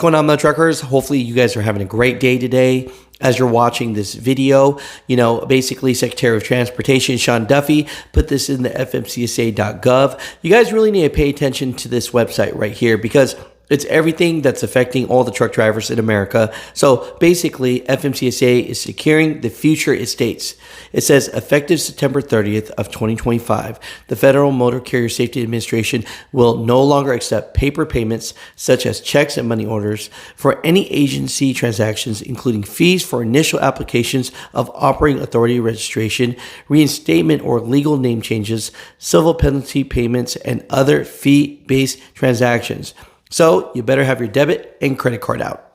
going on, Mutha truckers? Hopefully you guys are having a great day today. As you're watching this video, basically Secretary of Transportation Sean Duffy put this in the FMCSA.gov. You guys really need to pay attention to this website right here because it's everything that's affecting all the truck drivers in America. So basically, FMCSA is securing the future it states. It says effective September 30th of 2025, the Federal Motor Carrier Safety Administration will no longer accept paper payments such as checks and money orders for any agency transactions, including fees for initial applications of operating authority registration, reinstatement or legal name changes, civil penalty payments, and other fee-based transactions. So you better have your debit and credit card out.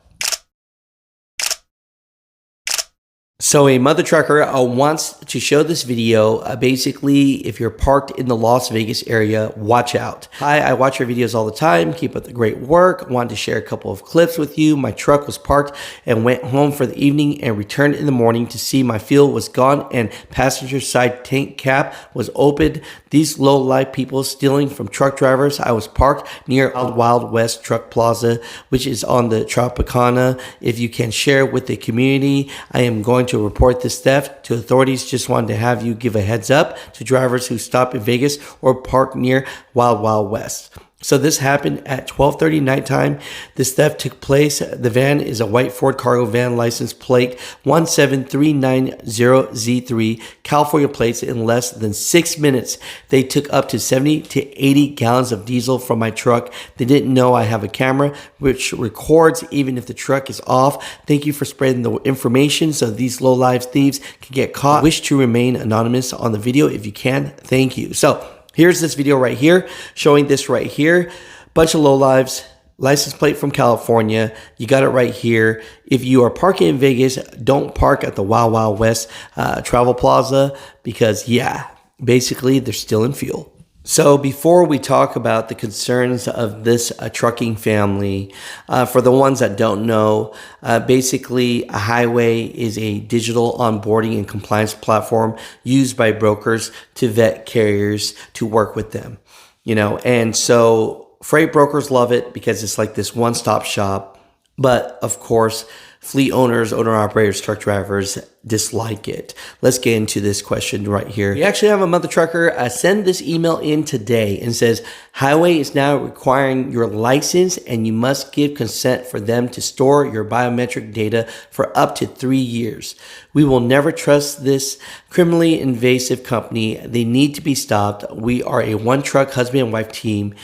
So a Mutha trucker wants to show this video. Basically, if you're parked in the Las Vegas area, watch out. Hi, I watch your videos all the time. Keep up the great work. Wanted to share a couple of clips with you. My truck was parked and went home for the evening and returned in the morning to see my fuel was gone and passenger side tank cap was opened. These low-life people stealing from truck drivers. I was parked near Wild West Truck Plaza, which is on the Tropicana. If you can share with the community, I am going to report this theft to authorities. Just wanted to have you give a heads up to drivers who stop in Vegas or park near Wild West. So this happened at 12:30 nighttime. This theft took place. The van is a white Ford cargo van, license plate 17390Z3, California plates. In less than 6 minutes, they took up to 70 to 80 gallons of diesel from my truck. They didn't know I have a camera which records even if the truck is off. Thank you for spreading the information so these low-life thieves can get caught. Wish to remain anonymous on the video if you can. Thank you. So here's this video right here, showing this right here. Bunch of lowlives, license plate from California. You got it right here. If you are parking in Vegas, don't park at the Wild West Travel Plaza because, yeah, basically they're stealing fuel. So before we talk about the concerns of this trucking family, for the ones that don't know, basically a highway is a digital onboarding and compliance platform used by brokers to vet carriers to work with them, and so freight brokers love it because it's like this one-stop shop. But of course, fleet owners, owner-operators, truck drivers dislike it. Let's get into this question right here. We actually have a Mutha trucker send this email in today and says, highway is now requiring your license and you must give consent for them to store your biometric data for up to 3 years. We will never trust this criminally invasive company. They need to be stopped. We are a one-truck husband and wife team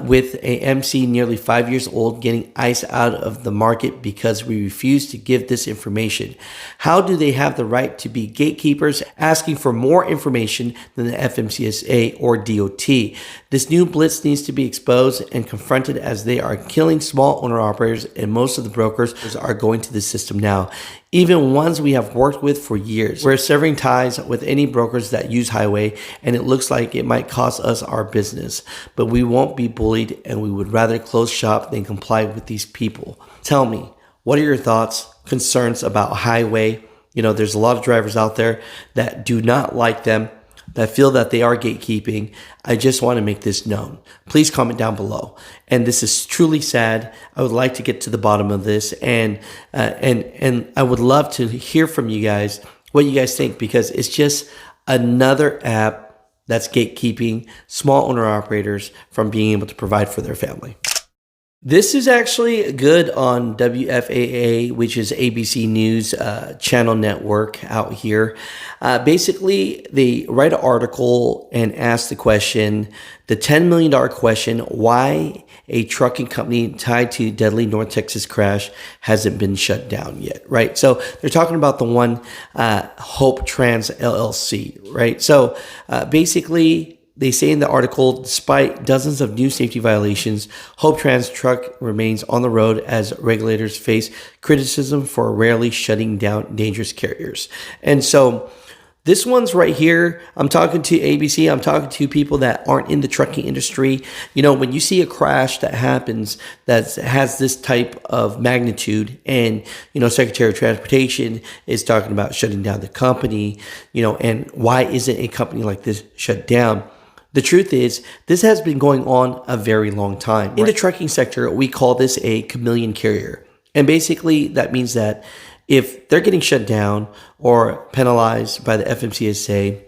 with a MC nearly 5 years old getting ICE out of the market because we refuse to give this information. How do they have the right to be gatekeepers asking for more information than the FMCSA or DOT? This new blitz needs to be exposed and confronted as they are killing small owner operators, and most of the brokers are going to the system now, even ones we have worked with for years. We're severing ties with any brokers that use highway, and it looks like it might cost us our business, but we won't be bullied, and we would rather close shop than comply with these people. Tell me, what are your thoughts, concerns about highway? There's a lot of drivers out there that do not like them, that feel that they are gatekeeping. I just want to make this known. Please comment down below. And this is truly sad. I would like to get to the bottom of this, and I would love to hear from you guys what you guys think, because it's just another app that's gatekeeping small owner operators from being able to provide for their family. This is actually good on WFAA, which is ABC News channel network out here. Basically, they write an article and ask the question, the $10 million question, why a trucking company tied to deadly North Texas crash hasn't been shut down yet, right? So they're talking about the one Hope Trans LLC, right? So basically, they say in the article, despite dozens of new safety violations, Hope Trans truck remains on the road as regulators face criticism for rarely shutting down dangerous carriers. And so this one's right here. I'm talking to ABC. I'm talking to people that aren't in the trucking industry. When you see a crash that happens that has this type of magnitude, and, Secretary of Transportation is talking about shutting down the company, and why isn't a company like this shut down? The truth is, this has been going on a very long time. In the trucking sector, we call this a chameleon carrier. And basically, that means that if they're getting shut down or penalized by the FMCSA,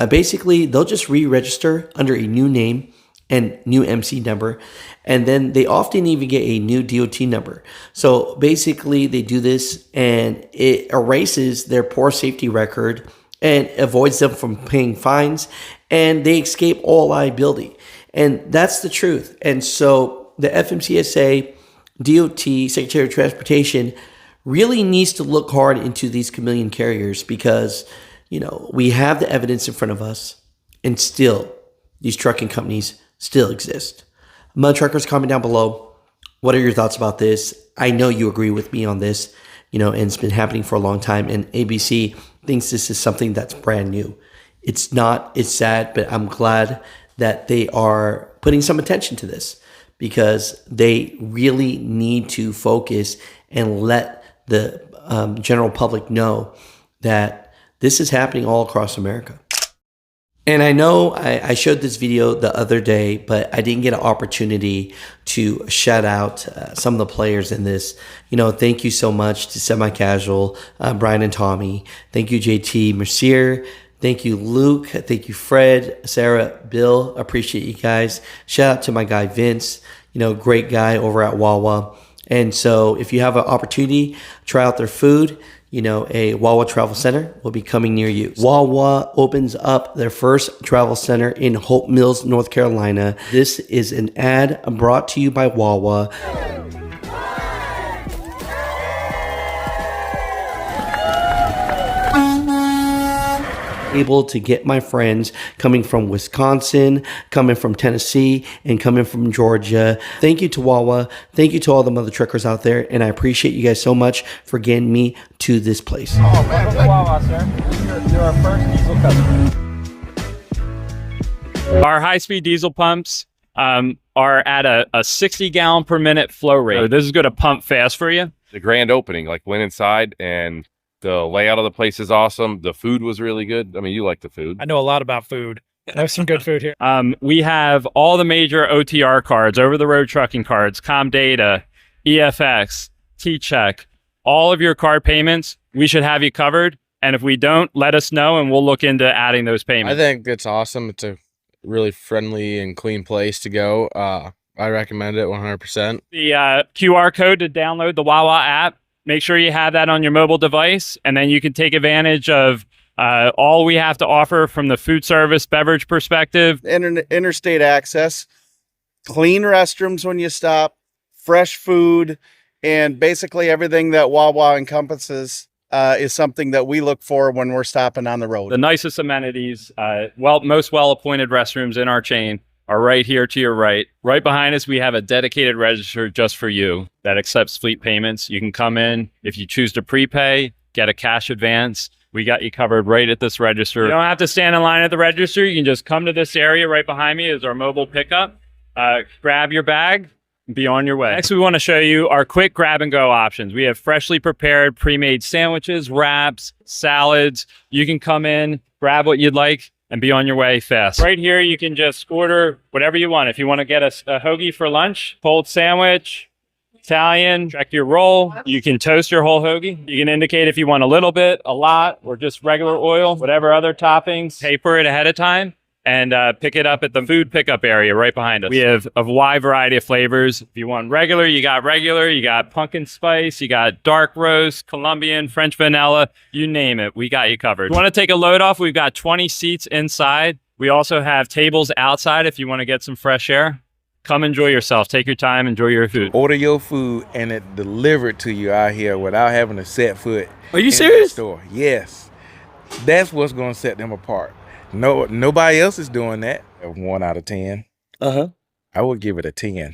basically, they'll just re-register under a new name and new MC number. And then they often even get a new DOT number. So basically, they do this and it erases their poor safety record and avoids them from paying fines, and they escape all liability. And that's the truth. And so the FMCSA, DOT, Secretary of Transportation really needs to look hard into these chameleon carriers because, we have the evidence in front of us, and still these trucking companies still exist. Mud Truckers, comment down below. What are your thoughts about this? I know you agree with me on this, and it's been happening for a long time, and ABC thinks this is something that's brand new. It's not, it's sad, but I'm glad that they are putting some attention to this because they really need to focus and let the general public know that this is happening all across America. And I know I showed this video the other day, but I didn't get an opportunity to shout out some of the players in this. Thank you so much to Semi Casual, Brian and Tommy. Thank you, JT, Mercier. Thank you, Luke. Thank you, Fred, Sarah, Bill. Appreciate you guys. Shout out to my guy, Vince. Great guy over at Wawa. And so if you have an opportunity, try out their food. A Wawa Travel Center will be coming near you. Wawa opens up their first travel center in Hope Mills, North Carolina. This is an ad brought to you by Wawa. Able to get my friends coming from Wisconsin, coming from Tennessee, and coming from Georgia. Thank you to Wawa. Thank you to all the mother truckers out there, and I appreciate you guys so much for getting me to this place. Oh man, Wawa, sir. You're our first diesel customer. Our high-speed diesel pumps are at a 60 gallon per minute flow rate. So this is going to pump fast for you. The grand opening, went inside and the layout of the place is awesome. The food was really good. I mean, you like the food. I know a lot about food. There's some good food here. We have all the major OTR cards, over-the-road trucking cards, Comdata, EFX, T-Check, all of your card payments. We should have you covered. And if we don't, let us know and we'll look into adding those payments. I think it's awesome. It's a really friendly and clean place to go. I recommend it 100%. The QR code to download the Wawa app. Make sure you have that on your mobile device, and then you can take advantage of all we have to offer from the food service, beverage perspective. Interstate access, clean restrooms when you stop, fresh food, and basically everything that Wawa encompasses is something that we look for when we're stopping on the road. The nicest amenities, most well-appointed restrooms in our chain are right here to your right. Right behind us, we have a dedicated register just for you that accepts fleet payments. You can come in. If you choose to prepay, get a cash advance. We got you covered right at this register. You don't have to stand in line at the register. You can just come to this area right behind me is our mobile pickup. Grab your bag and be on your way. Next, we want to show you our quick grab and go options. We have freshly prepared pre-made sandwiches, wraps, salads. You can come in, grab what you'd like, and be on your way fast. Right here, you can just order whatever you want. If you want to get a hoagie for lunch, cold sandwich, Italian, check your roll. You can toast your whole hoagie. You can indicate if you want a little bit, a lot, or just regular oil, whatever other toppings. Pay for it ahead of time and pick it up at the food pickup area right behind us. We have a wide variety of flavors. If you want regular, you got pumpkin spice, you got dark roast, Colombian, French vanilla, you name it. We got you covered. If you want to take a load off, we've got 20 seats inside. We also have tables outside if you want to get some fresh air. Come enjoy yourself. Take your time, enjoy your food. Order your food and it delivered to you out here without having to set foot. Are you serious? Store. Yes. That's what's going to set them apart. Nobody else is doing that. 1 out of 10. Uh-huh. I would give it a 10.